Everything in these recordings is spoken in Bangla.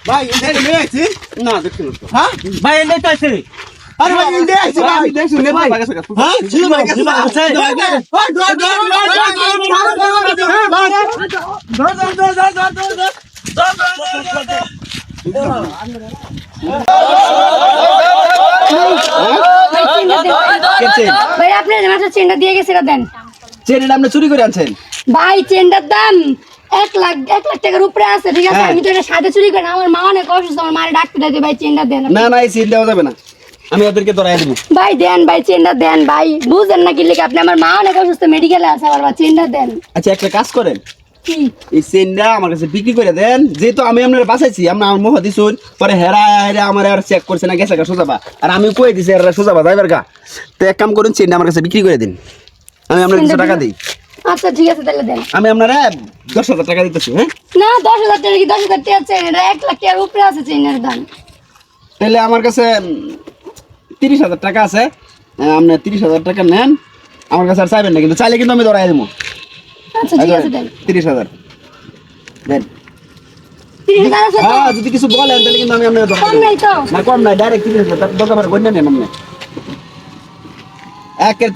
ভাই এনে আইছি না দেখুন হ্যাঁ ভাই এনে তো আছে আরে ভাই এনে আইছি ভাই দেখুন নে ভাই হ্যাঁ জি ভাই ভাই আপনি মাত্র চেনটা দিয়ে গেছে দেন। চেনটা আপনি চুরি করে আনছেন ভাই চেনটার দাম 1 লাখ টাকার উপরে আছে, ঠিক আছে? আমি তো এটা সাথে চুরি করি না, আমার মা অনেক অসুস্থ, আমার মায়ের ডাক্তার দিতে, ভাই চেনটা দেন। না না এই চেন দেওয়া যাবে না, আমি ওদেরকে ধরাই দেব। ভাই দেন, ভাই চেনটা দেন, ভাই বুঝেন না কি লিখে আপনি, আমার মা অনেক অসুস্থ, মেডিকেলে আছে, আমার বা চেনটা দেন। আচ্ছা একটা কাজ করেন, কি এই চেনটা আমার কাছে বিক্রি করে দেন, যেহেতু আমি আপনার বাঁচাইছি, আমরা আমার মুখ দিছুন, পরে হেরা হেরা আমার আর চেক করছে না গেছে গা সোজাবা, আর আমি কই দিছি হেরা সোজাবা যাইবার গা। তো এক কাম করুন, চেনটা আমার কাছে বিক্রি করে দিন, আমি আপনার কিছু টাকা দিই। আচ্ছা ঠিক আছে তাহলে দেন। আমি আপনারা 10,000 টাকা দিতেছি। হ্যাঁ না 10,000 টাকা কি 10,000 টাকা চেন, এটা 1 লাখ টাকার উপরে আছে চেনের দাম। তাহলে আমার কাছে 30,000 টাকা আছে, আপনি 30,000 টাকা নেন, আমার কাছে আর চাইবেন না, কিন্তু চাইলে কিন্তু আমি ধরাই দেবো। আচ্ছা ঠিক আছে দেন। 30,000 দেন। 30,000 আছে তো? হ্যাঁ যদি কিছু বলেন তাহলে কিন্তু আমি আপনার কম নাই তো? না কম নাই, ডাইরেক্ট 30,000 দরকার পড়ে গণ্য নেন আপনি,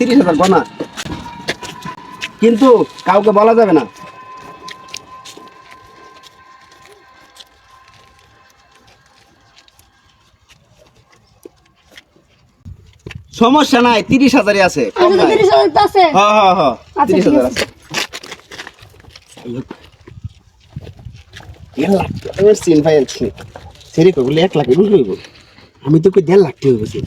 30,000 গনা, কিন্তু কাউকে বলা যাবে না। সমস্যা নাই, 30,000 আছে, কম আচ্ছা নাই। 30,000 তো আছে। হ্যাঁ হ্যাঁ হ্যাঁ আচ্ছা, ঠিক 30,000 আছে। আছে। 1 লাখ টাকার সিন ভাই আছে, সেরি কইবলে 1 লাখ এগুলো হইব, আমি তো কই 1.5 লাখ টাকা হইছে।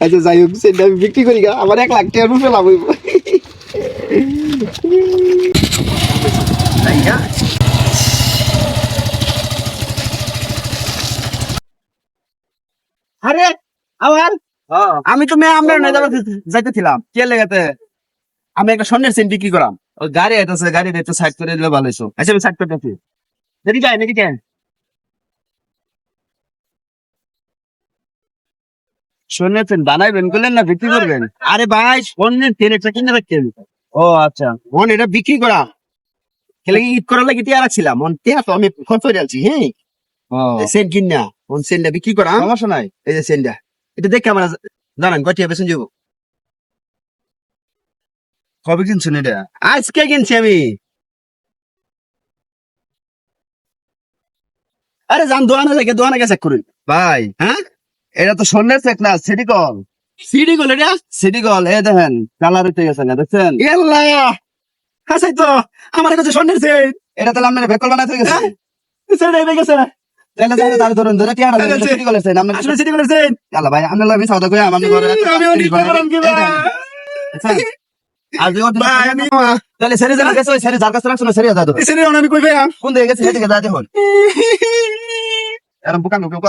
আচ্ছা যাই হোক, সেটা আমি বিক্রি করি গা, আমার 1 লাখ টাকার উপরে লাভ হইব। আরে আবার আমি তো মেয়ে আমরা না যাইতেছিলাম কে লেগাতে, আমি একটা স্বর্ণের চেন বিক্রি করাম, ওই গাড়ি আইতেছে, গাড়ি একটু সাইড করে দিলে ভালো হইছো। আচ্ছা আমি সাইড করে দিচ্ছি, দেখি যাই নাকি কেন স্বর্ণের চেন বানাইবেন করলেন না বিক্রি করবেন? আরে ভাই স্বর্ণের চেন একটা কিনে রাখছেন। ও আচ্ছা, মন এটা বিক্রি করা খেলে ঈদ করার লাগে টিয়া রাখছিলাম, মন টিয়া তো আমি খরচ করে আনছি। হ্যাঁ সেন কিনা মন সেনটা বিক্রি করা, সমস্যা নাই। এই যে সেনটা, এটা দেখে আমরা জানান কয়টিয়া বেসন যাবো। কবে কিনছেন এটা? আজকে কিনছি আমি। আরে যান দোয়ানা লাগে, দোয়ানা গেছে করুন ভাই। হ্যাঁ এটা তো স্বর্ণের চেক না, সিডিকল। সিডিকল এটা সিডিকল, এ দেখেন কালার হইতে গেছে না, দেখছেন? হাসাই তো আমার কাছে স্বর্ণের চেক, এটা তাহলে আপনার ভেকল বানাতে গেছে, সেটাই হয়ে গেছে। তাহলে তাহলে ধরুন ধরে টিয়াটা সিডিকলের চেক, আপনার আসলে সিডিকলের চেক। আল্লাহ ভাই আপনার আমি সওদা কই আমি ঘরে আর তাহলে সেরে যারা গেছে, সেরে যার কাছে রাখছো না, সেরে যা দাও, সেরে আমি কই ভাই কোন দিকে গেছে সেদিকে যা দেখুন। এরকম বুকান